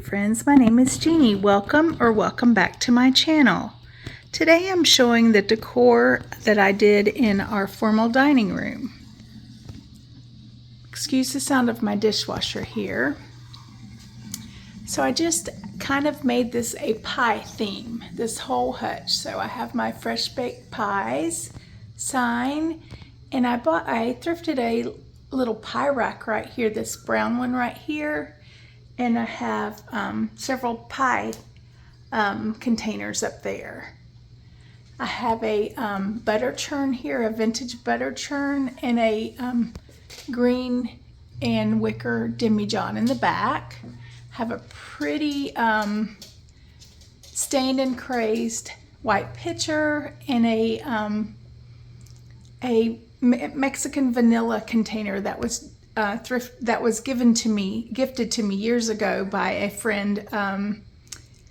friends, my name is Jeannie. Welcome back to my channel. Today I'm showing the decor that I did in our formal dining room. Excuse the sound of my dishwasher here. So I just kind of made this a pie theme, this whole hutch. So I have my fresh baked pies sign, and I thrifted a little pie rack right here, this brown one right here. And I have several pie containers up there. I have a butter churn here, a vintage butter churn, and a green and wicker demijohn in the back. I have a pretty stained and crazed white pitcher and a Mexican vanilla container that was gifted to me years ago by a friend.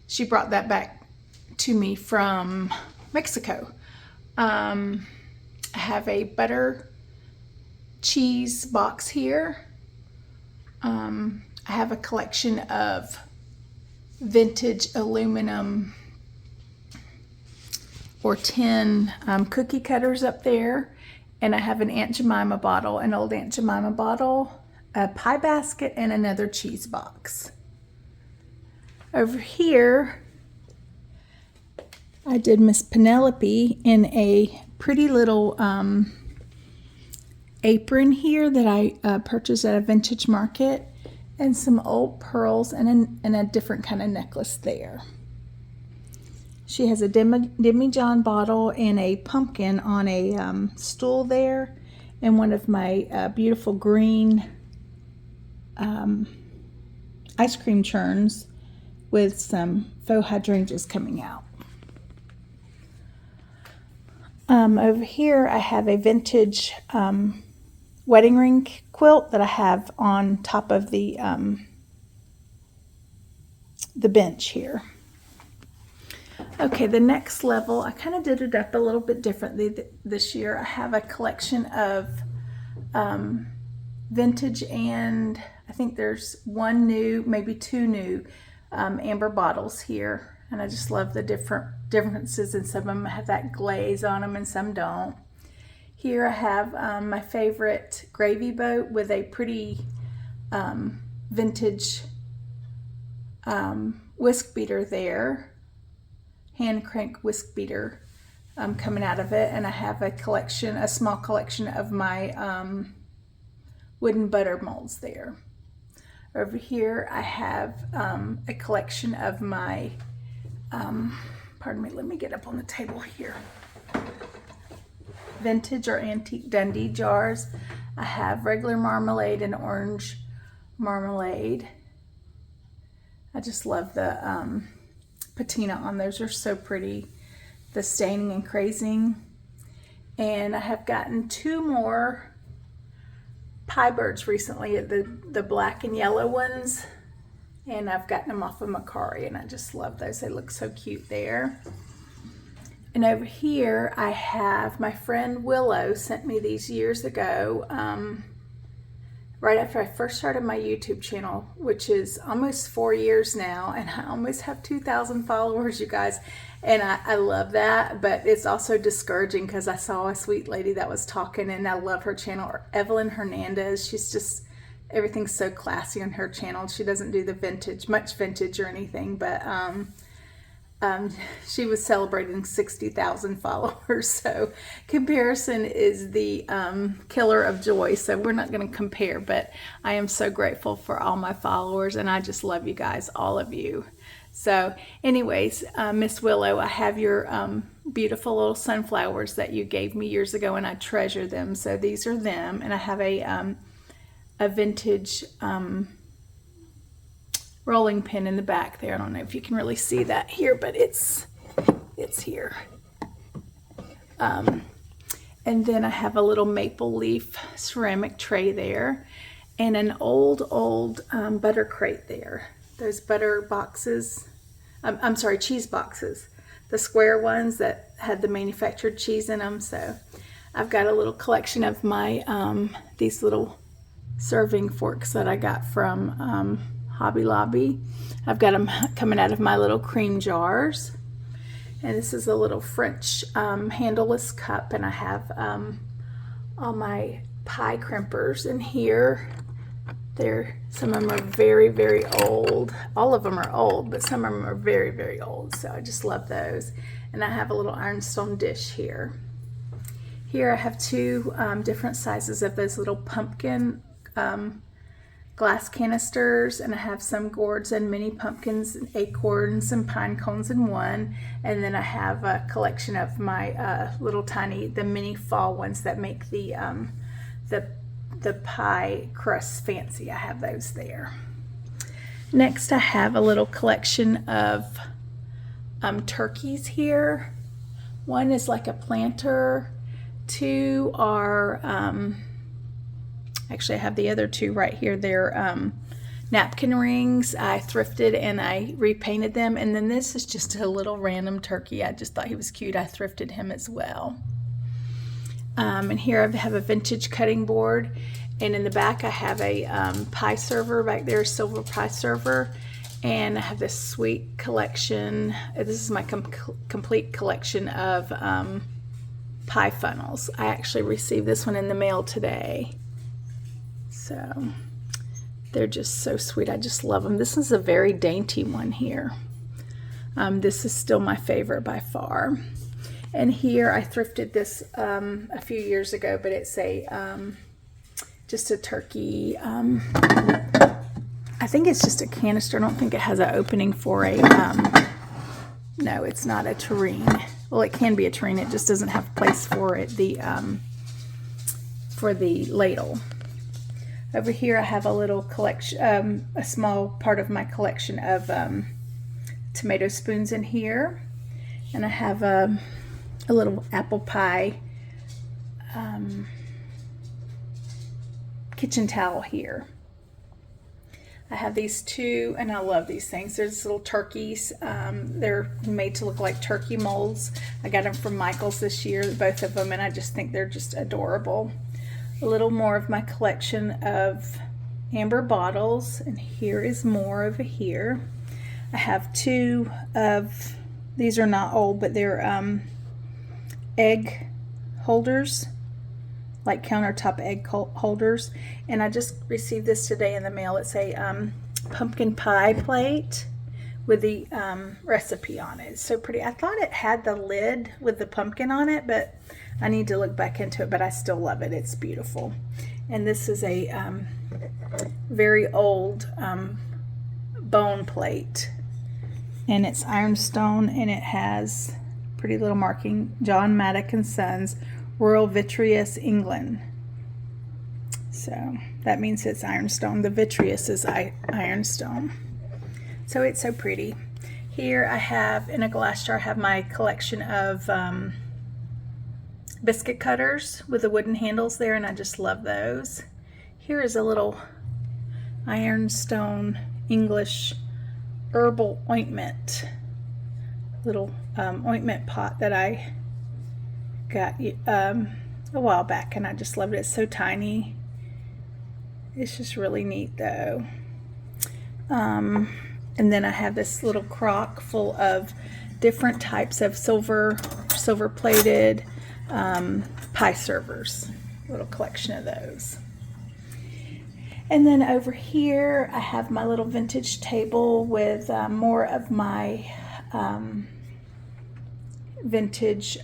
She brought that back to me from Mexico. I have a butter cheese box here. I have a collection of vintage aluminum or tin cookie cutters up there. And I have an Aunt Jemima bottle, an old Aunt Jemima bottle, a pie basket, and another cheese box. Over here, I did Miss Penelope in a pretty little apron here that I purchased at a vintage market, and some old pearls and a different kind of necklace there. She has a demijohn bottle and a pumpkin on a stool there, and one of my beautiful green ice cream churns with some faux hydrangeas coming out. Over here I have a vintage wedding ring quilt that I have on top of the bench here. Okay, the next level, I kind of did it up a little bit differently this year. I have a collection of vintage, and I think there's one new, maybe two new amber bottles here. And I just love the differences, and some of them have that glaze on them and some don't. Here I have my favorite gravy boat with a pretty vintage whisk beater there. Hand crank whisk beater coming out of it, and I have a small collection of my wooden butter molds there. Over here I have a collection of my pardon me, let me get up on the table here, vintage or antique Dundee jars. I have regular marmalade and orange marmalade. I just love the patina on those, are so pretty, the staining and crazing. And I have gotten two more pie birds recently, the black and yellow ones, and I've gotten them off of Macari, and I just love those. They look so cute there. And over here I have, my friend Willow sent me these years ago, right after I first started my YouTube channel, which is almost 4 years now, and I almost have 2,000 followers, you guys. And I love that, but it's also discouraging because I saw a sweet lady that was talking, and I love her channel, Evelyn Hernandez. She's just, everything's so classy on her channel. She doesn't do the much vintage or anything, but she was celebrating 60,000 followers, so comparison is the killer of joy, so we're not going to compare. But I am so grateful for all my followers, and I just love you guys, all of you. So anyways, Miss Willow, I have your beautiful little sunflowers that you gave me years ago, and I treasure them. So these are them, and I have a vintage rolling pin in the back there. I don't know if you can really see that here, but it's here. And then I have a little maple leaf ceramic tray there, and an old butter crate there. Those butter boxes, I'm sorry, cheese boxes, the square ones that had the manufactured cheese in them. So I've got a little collection of my these little serving forks that I got from Hobby Lobby. I've got them coming out of my little cream jars. And this is a little French handleless cup, and I have all my pie crimpers in here. Some of them are very, very old. All of them are old, but some of them are very, very old. So I just love those. And I have a little ironstone dish here. Here I have two different sizes of those little pumpkin glass canisters, and I have some gourds and mini pumpkins and acorns and pine cones in one. And then I have a collection of my little tiny, the mini fall ones that make the pie crust fancy. I have those there. Next I have a little collection of turkeys here. One is like a planter. Two are actually I have the other two right here. They're napkin rings. I thrifted and I repainted them. And then this is just a little random turkey. I just thought he was cute. I thrifted him as well. And here I have a vintage cutting board, and in the back I have a pie server back there, a silver pie server, and I have this sweet collection. This is my complete collection of pie funnels. I actually received this one in the mail today, so they're just so sweet. I just love them. This is a very dainty one here. This is still my favorite by far. And here I thrifted this a few years ago, but it's a just a turkey. I think it's just a canister. I don't think it has an opening for a. No, it's not a tureen. Well, it can be a tureen. It just doesn't have place for it. For the ladle. Over here I have a little collection, a small part of my collection of tomato spoons in here, and I have a little apple pie kitchen towel here. I have these two, and I love these things. There's little turkeys. They're made to look like turkey molds. I got them from Michael's this year, both of them, and I just think they're just adorable. A little more of my collection of amber bottles, and here is more over here. I have two of, these are not old, but they're egg holders, like countertop egg holders, and I just received this today in the mail. It's a pumpkin pie plate with the recipe on it. It's so pretty. I thought it had the lid with the pumpkin on it, but I need to look back into it, but I still love it. It's beautiful. And this is a very old bone plate, and it's ironstone, and it has pretty little marking, John Maddock and Sons, Royal Vitreous, England. So that means it's ironstone. The vitreous is ironstone. So it's so pretty. Here I have, in a glass jar, I have my collection of biscuit cutters with the wooden handles there, and I just love those. Here is a little ironstone English herbal ointment, little ointment pot that I got a while back, and I just love it. It's so tiny. It's just really neat though. And then I have this little crock full of different types of silver plated pie servers, little collection of those. And then over here I have my little vintage table with more of my vintage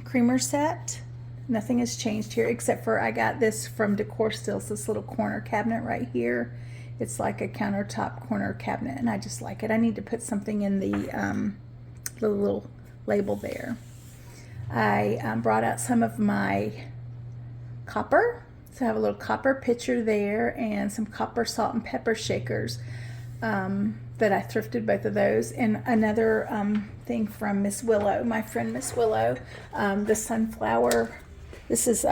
creamer set. Nothing has changed here except for I got this from Decor Stills, this little corner cabinet right here. It's like a countertop corner cabinet, and I just like it. I need to put something in the little label there. I brought out some of my copper. So I have a little copper pitcher there and some copper salt and pepper shakers that I thrifted, both of those. And another thing from Miss Willow, my friend Miss Willow, the sunflower. This is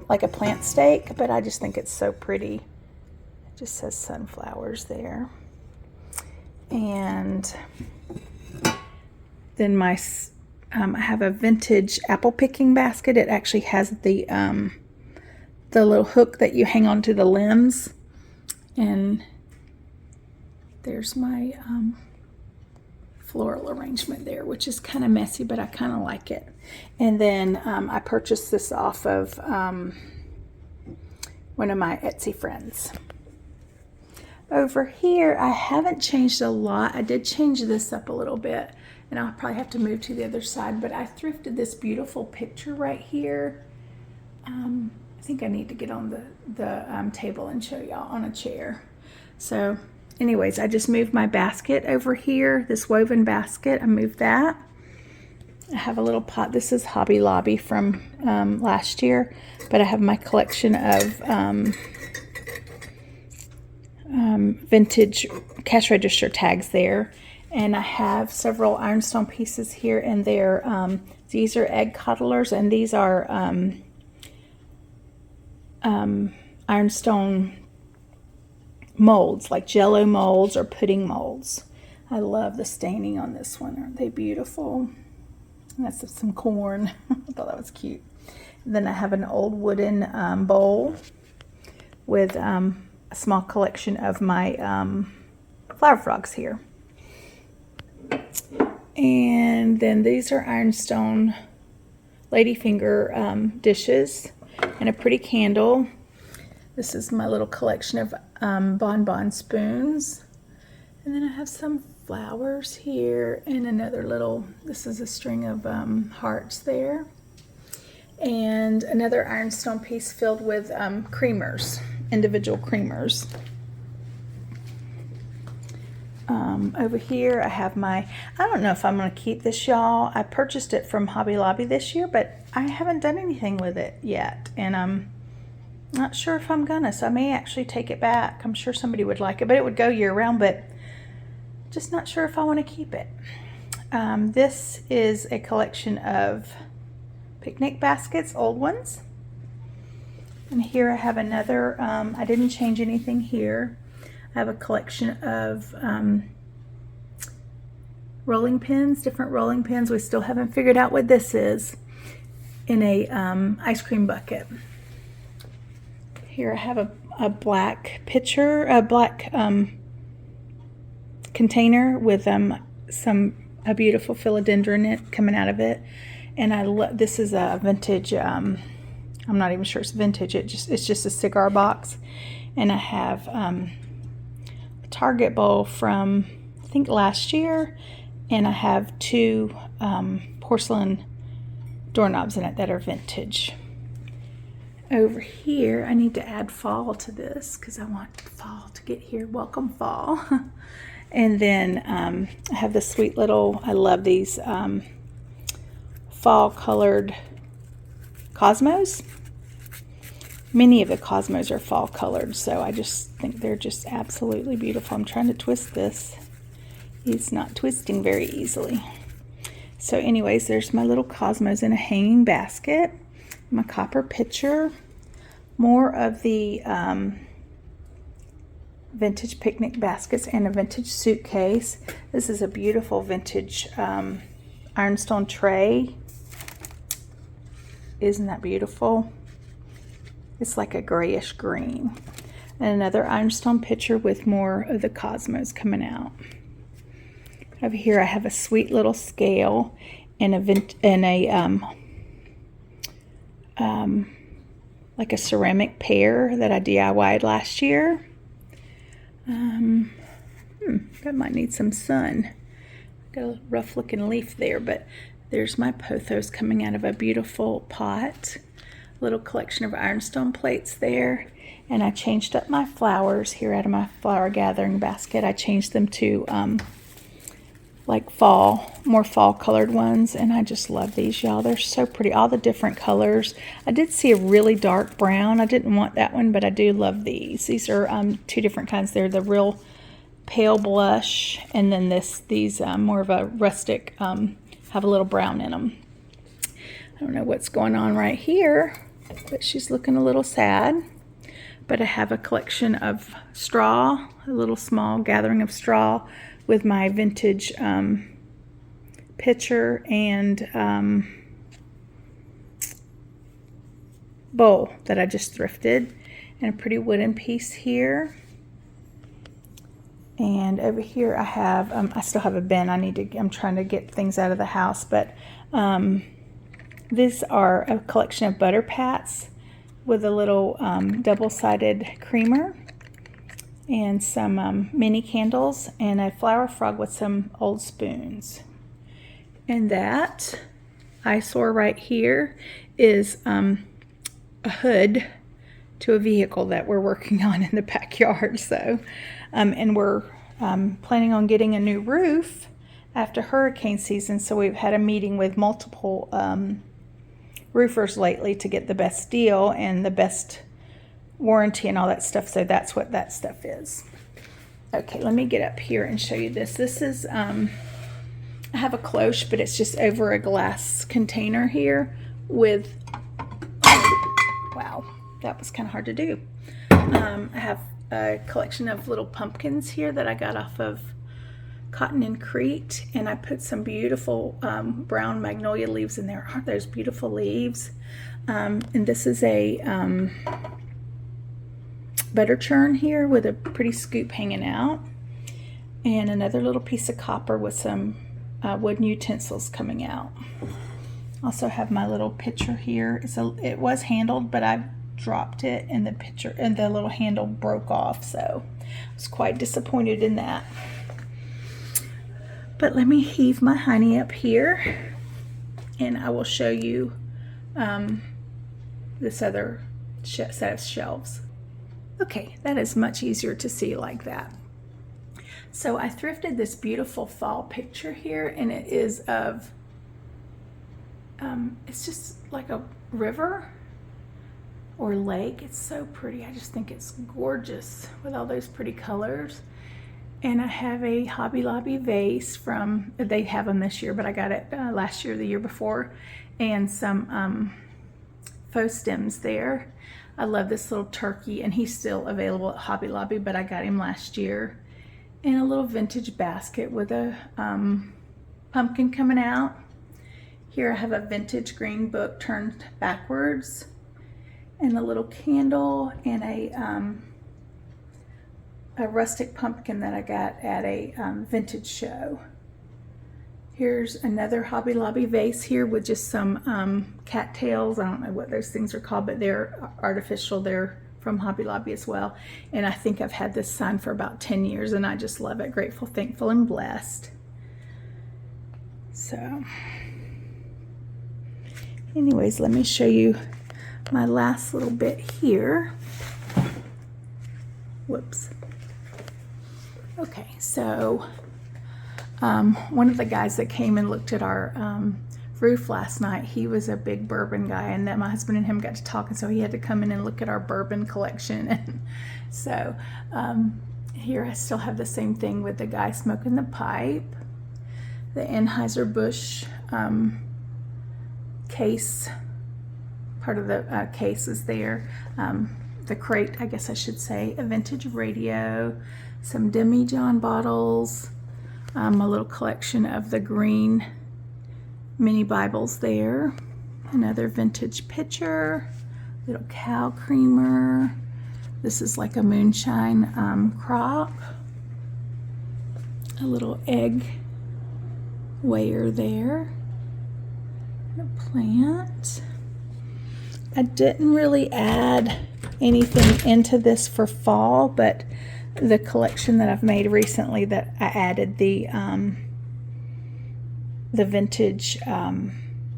like a plant stake, but I just think it's so pretty. It just says sunflowers there. And then I have a vintage apple picking basket. It actually has the little hook that you hang onto the limbs, and There's my floral arrangement there, which is kind of messy, but I kind of like it. And then I purchased this off of one of my Etsy friends. Over here, I haven't changed a lot. I did change this up a little bit, and I'll probably have to move to the other side, but I thrifted this beautiful picture right here. I think I need to get on the table and show y'all on a chair. So anyways, I just moved my basket over here, this woven basket. I moved that. I have a little pot. This is Hobby Lobby from last year, but I have my collection of vintage cash register tags there. And I have several ironstone pieces here, and these are egg coddlers, and these are ironstone molds, like jello molds or pudding molds. I love the staining on this one. Aren't they beautiful? And that's some corn. I thought that was cute. And then I have an old wooden bowl with a small collection of my flower frogs here. And then these are ironstone ladyfinger dishes and a pretty candle. This is my little collection of bonbon spoons. And then I have some flowers here and another little, this is a string of hearts there. And another ironstone piece filled with creamers, individual creamers. Over here I have I don't know if I'm going to keep this, y'all. I purchased it from Hobby Lobby this year, but I haven't done anything with it yet. And I'm not sure if I'm gonna, so I may actually take it back. I'm sure somebody would like it, but it would go year round, but just not sure if I want to keep it. This is a collection of picnic baskets, old ones. And here I have another, I didn't change anything here. I have a collection of rolling pins, different rolling pins. We still haven't figured out what this is, in a ice cream bucket. Here I have a black pitcher, a black container with a beautiful philodendron coming out of it. And this is a vintage, I'm not even sure it's vintage, it's just a cigar box. And I have a Target bowl from, I think, last year, and I have two porcelain doorknobs in it that are vintage. Over here, I need to add fall to this because I want fall to get here. Welcome fall. And then I have this sweet little, I love these fall colored cosmos. Many of the cosmos are fall colored, so I just think they're just absolutely beautiful. I'm trying to twist this. It's not twisting very easily. So anyways, there's my little cosmos in a hanging basket. My copper pitcher. More of the vintage picnic baskets and a vintage suitcase. This is a beautiful vintage ironstone tray. Isn't that beautiful? It's like a grayish green. And another ironstone pitcher with more of the cosmos coming out. Over here I have a sweet little scale and like a ceramic pear that I DIY'd last year. That might need some sun. Got a rough looking leaf there, but there's my pothos coming out of a beautiful pot. Little collection of ironstone plates there. And I changed up my flowers here out of my flower gathering basket. I changed them to like more fall colored ones, and I just love these, y'all. They're so pretty, all the different colors. I did see a really dark brown. I didn't want that one, but I do love these. These are two different kinds. They're the real pale blush, and then these more of a rustic, have a little brown in them. I don't know what's going on right here, but she's looking a little sad. But I have a collection of straw, a little small gathering of straw with my vintage pitcher and bowl that I just thrifted, and a pretty wooden piece here. And over here I have, I still have a bin. I'm trying to get things out of the house, but these are a collection of butter pats with a little double-sided creamer and some mini candles and a flower frog with some old spoons. And that eyesore right here is a hood to a vehicle that we're working on in the backyard. So, and we're planning on getting a new roof after hurricane season. So we've had a meeting with multiple roofers lately to get the best deal and the best warranty and all that stuff. So that's what that stuff is. Okay, let me get up here and show you this. This is, I have a cloche, but it's just over a glass container here with, wow, that was kind of hard to do. I have a collection of little pumpkins here that I got off of Cotton and Crete, and I put some beautiful brown magnolia leaves in there. Aren't those beautiful leaves? And this is a butter churn here with a pretty scoop hanging out, and another little piece of copper with some wooden utensils coming out. Also have my little pitcher here. It was handled, but I dropped it and the pitcher and the little handle broke off, so I was quite disappointed in that. But let me heave my honey up here and I will show you this other set of shelves. Okay, that is much easier to see like that. So I thrifted this beautiful fall picture here, and it is of, it's just like a river or lake. It's so pretty. I just think it's gorgeous with all those pretty colors. And I have a Hobby Lobby vase from, they have them this year, but I got it last year, the year before, and some faux stems there. I love this little turkey, and he's still available at Hobby Lobby, but I got him last year. And a little vintage basket with a pumpkin coming out. Here I have a vintage green book turned backwards, and a little candle, and a rustic pumpkin that I got at a vintage show. Here's another Hobby Lobby vase here with just some cattails. I don't know what those things are called, but they're artificial. They're from Hobby Lobby as well. And I think I've had this sign for about 10 years, and I just love it. Grateful, thankful, and blessed. So, anyways, let me show you my last little bit here. Whoops. Okay, so one of the guys that came and looked at our roof last night, he was a big bourbon guy, and then my husband and him got to talking, so he had to come in and look at our bourbon collection. And so here I still have the same thing with the guy smoking the pipe, the Anheuser-Busch case, part of the case is there, the crate, I guess I should say, a vintage radio, some Demi-John bottles, a little collection of the green mini Bibles there, another vintage pitcher, little cow creamer. This is like a moonshine crock, a little egg weigher there, and a plant. I didn't really add anything into this for fall, but the collection that I've made recently, that I added the vintage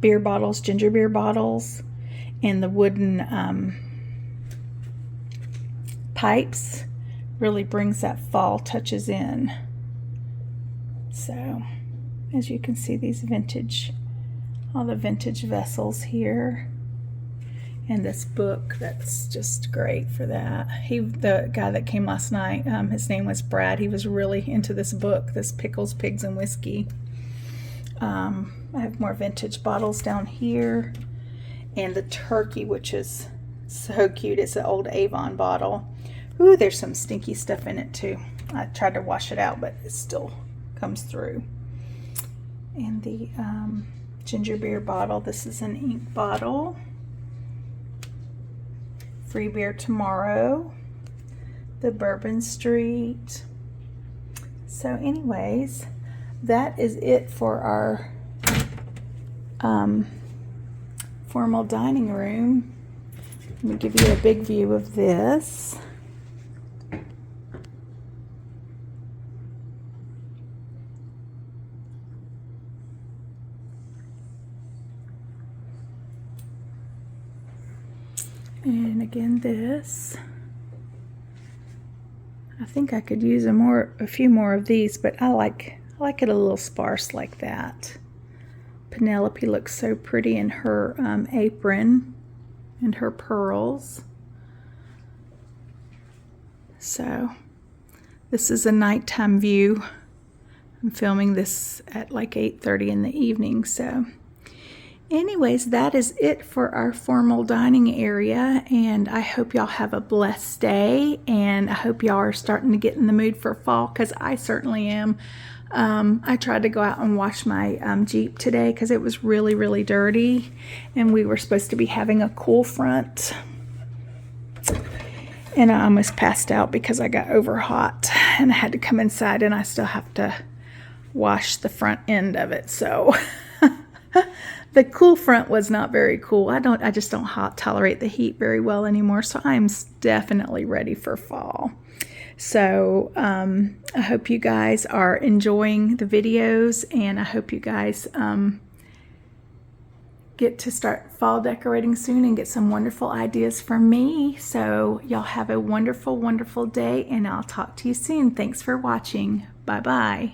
beer bottles, ginger beer bottles, and the wooden pipes, really brings that fall touches in. So as you can see, these vintage, all the vintage vessels here. And this book, that's just great for that. The guy that came last night, his name was Brad. He was really into this book, this Pickles, Pigs, and Whiskey. I have more vintage bottles down here. And the turkey, which is so cute. It's an old Avon bottle. Ooh, there's some stinky stuff in it too. I tried to wash it out, but it still comes through. And the ginger beer bottle. This is an ink bottle. Free beer tomorrow. The Bourbon Street. So anyways, that is it for our formal dining room. Let me give you a big view of this. And again, this. I think I could use a few more of these, but I like it a little sparse like that. Penelope looks so pretty in her apron and her pearls. So this is a nighttime view. I'm filming this at like 8:30 in the evening. So anyways, that is it for our formal dining area, and I hope y'all have a blessed day, and I hope y'all are starting to get in the mood for fall, because I certainly am. I tried to go out and wash my Jeep today because it was really, really dirty, and we were supposed to be having a cool front, and I almost passed out because I got over hot, and I had to come inside, and I still have to wash the front end of it. So the cool front was not very cool. I just don't tolerate the heat very well anymore. So I'm definitely ready for fall. So I hope you guys are enjoying the videos, and I hope you guys get to start fall decorating soon and get some wonderful ideas from me. So y'all have a wonderful, wonderful day, and I'll talk to you soon. Thanks for watching. Bye-bye.